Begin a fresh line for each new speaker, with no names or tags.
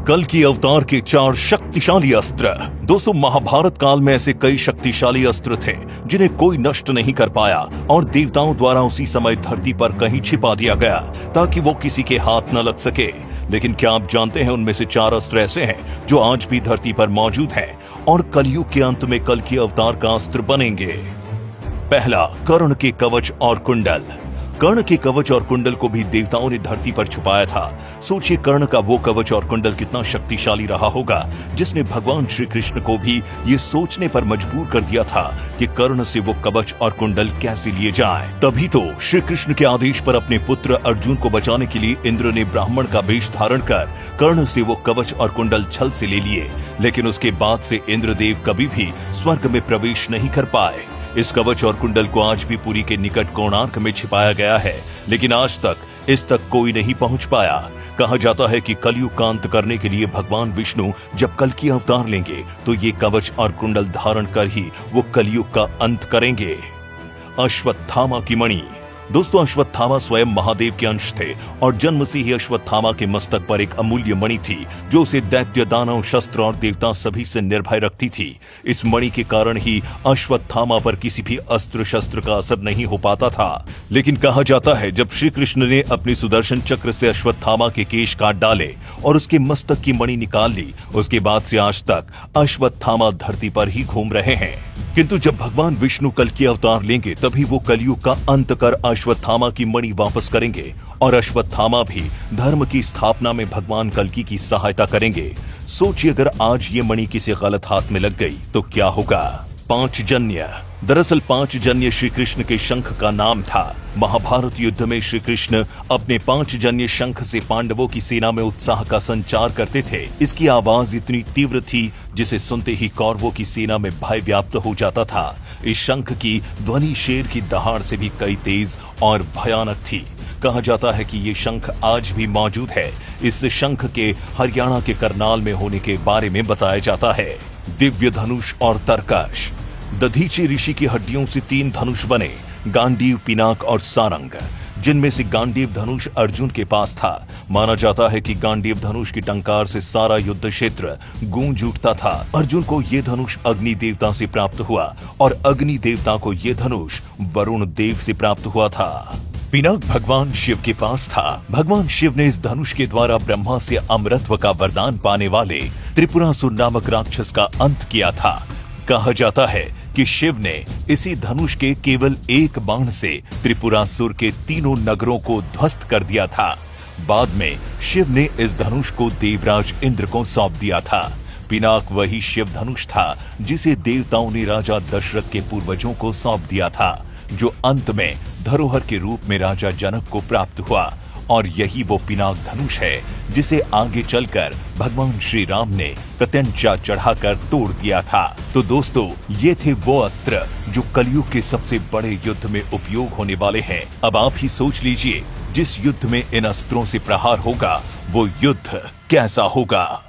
कल्कि अवतार के 4 शक्तिशाली अस्त्र। दोस्तों, महाभारत काल में ऐसे कई शक्तिशाली अस्त्र थे जिन्हें कोई नष्ट नहीं कर पाया और देवताओं द्वारा उसी समय धरती पर कहीं छिपा दिया गया ताकि वो किसी के हाथ न लग सके। लेकिन क्या आप जानते हैं उनमें से 4 अस्त्र ऐसे हैं जो आज भी धरती पर मौजूद हैं और कलयुग के अंत में कल्कि अवतार का अस्त्र बनेंगे। पहला, कर्ण के कवच और कुंडल। कर्ण के कवच और कुंडल को भी देवताओं ने धरती पर छुपाया था। सोचिए कर्ण का वो कवच और कुंडल कितना शक्तिशाली रहा होगा जिसने भगवान श्री कृष्ण को भी ये सोचने पर मजबूर कर दिया था कि कर्ण से वो कवच और कुंडल कैसे लिए जाए। तभी तो श्री कृष्ण के आदेश पर अपने पुत्र अर्जुन को बचाने के लिए इंद्र ने ब्राह्मण का वेश धारण कर कर्ण से वो कवच और कुंडल छल से ले लिए। लेकिन उसके बाद से इंद्रदेव कभी भी स्वर्ग में प्रवेश नहीं कर पाए। इस कवच और कुंडल को आज भी पुरी के निकट कोणार्क में छिपाया गया है, लेकिन आज तक इस तक कोई नहीं पहुंच पाया। कहा जाता है कि कलयुग का अंत करने के लिए भगवान विष्णु जब कल्कि अवतार लेंगे तो ये कवच और कुंडल धारण कर ही वो कलयुग का अंत करेंगे। अश्वत्थामा की मणि। दोस्तों, अश्वत्थामा स्वयं महादेव के अंश थे और जन्म से ही अश्वत्थामा के मस्तक पर एक अमूल्य मणि थी जो उसे दैत्य, दानव, शस्त्र और देवता सभी से निर्भय रखती थी। इस मणि के कारण ही अश्वत्थामा पर किसी भी अस्त्र शस्त्र का असर नहीं हो पाता था। लेकिन कहा जाता है जब श्री कृष्ण ने अपनी सुदर्शन चक्र से अश्वत्थामा के केश काट डाले और उसके मस्तक की मणि निकाल ली, उसके बाद से आज तक अश्वत्थामा धरती पर ही घूम रहे हैं। किंतु जब भगवान विष्णु कल्कि अवतार लेंगे तभी वो कलयुग का अंत कर अश्वत्थामा की मणि वापस करेंगे और अश्वत्थामा भी धर्म की स्थापना में भगवान कल्कि की सहायता करेंगे। सोचिए अगर आज ये मणि किसी गलत हाथ में लग गई तो क्या होगा। पांचजन्य। दरअसल पांचजन्य श्री कृष्ण के शंख का नाम था। महाभारत युद्ध में श्री कृष्ण अपने पांचजन्य शंख से पांडवों की सेना में उत्साह का संचार करते थे। इसकी आवाज इतनी तीव्र थी जिसे सुनते ही कौरवों की सेना में भय व्याप्त हो जाता था। इस शंख की ध्वनि शेर की दहाड़ से भी कई तेज और भयानक थी। कहा जाता है कि ये शंख आज भी मौजूद है। इस शंख के हरियाणा के करनाल में होने के बारे में बताया जाता है। दिव्य धनुष और तरकश। दधीची ऋषि की हड्डियों से 3 धनुष बने, गांडीव, पिनाक और सारंग, जिनमें से गांडीव धनुष अर्जुन के पास था। माना जाता है कि गांडीव धनुष की टंकार से सारा युद्ध क्षेत्र गूंज उठता था। अर्जुन को ये धनुष अग्नि देवता से प्राप्त हुआ और अग्नि देवता को ये धनुष वरुण देव से प्राप्त हुआ था। पिनाक भगवान शिव के पास था। भगवान शिव ने इस धनुष के द्वारा ब्रह्मा से अमरत्व का वरदान पाने वाले त्रिपुरासुर नामक राक्षस का अंत किया था। कहा जाता है कि शिव ने इसी धनुष के केवल एक बाण से त्रिपुरासुर के 3 नगरों को ध्वस्त कर दिया था। बाद में शिव ने इस धनुष को देवराज इंद्र को सौंप दिया था। पिनाक वही शिव धनुष था जिसे देवताओं ने राजा दशरथ के पूर्वजों को सौंप दिया था, जो अंत में धरोहर के रूप में राजा जनक को प्राप्त हुआ। और यही वो पिनाक धनुष है जिसे आगे चलकर भगवान श्री राम ने प्रत्यंचा चढ़ाकर तोड़ दिया था। तो दोस्तों, ये थे वो अस्त्र जो कलयुग के सबसे बड़े युद्ध में उपयोग होने वाले हैं। अब आप ही सोच लीजिए, जिस युद्ध में इन अस्त्रों से प्रहार होगा वो युद्ध कैसा होगा।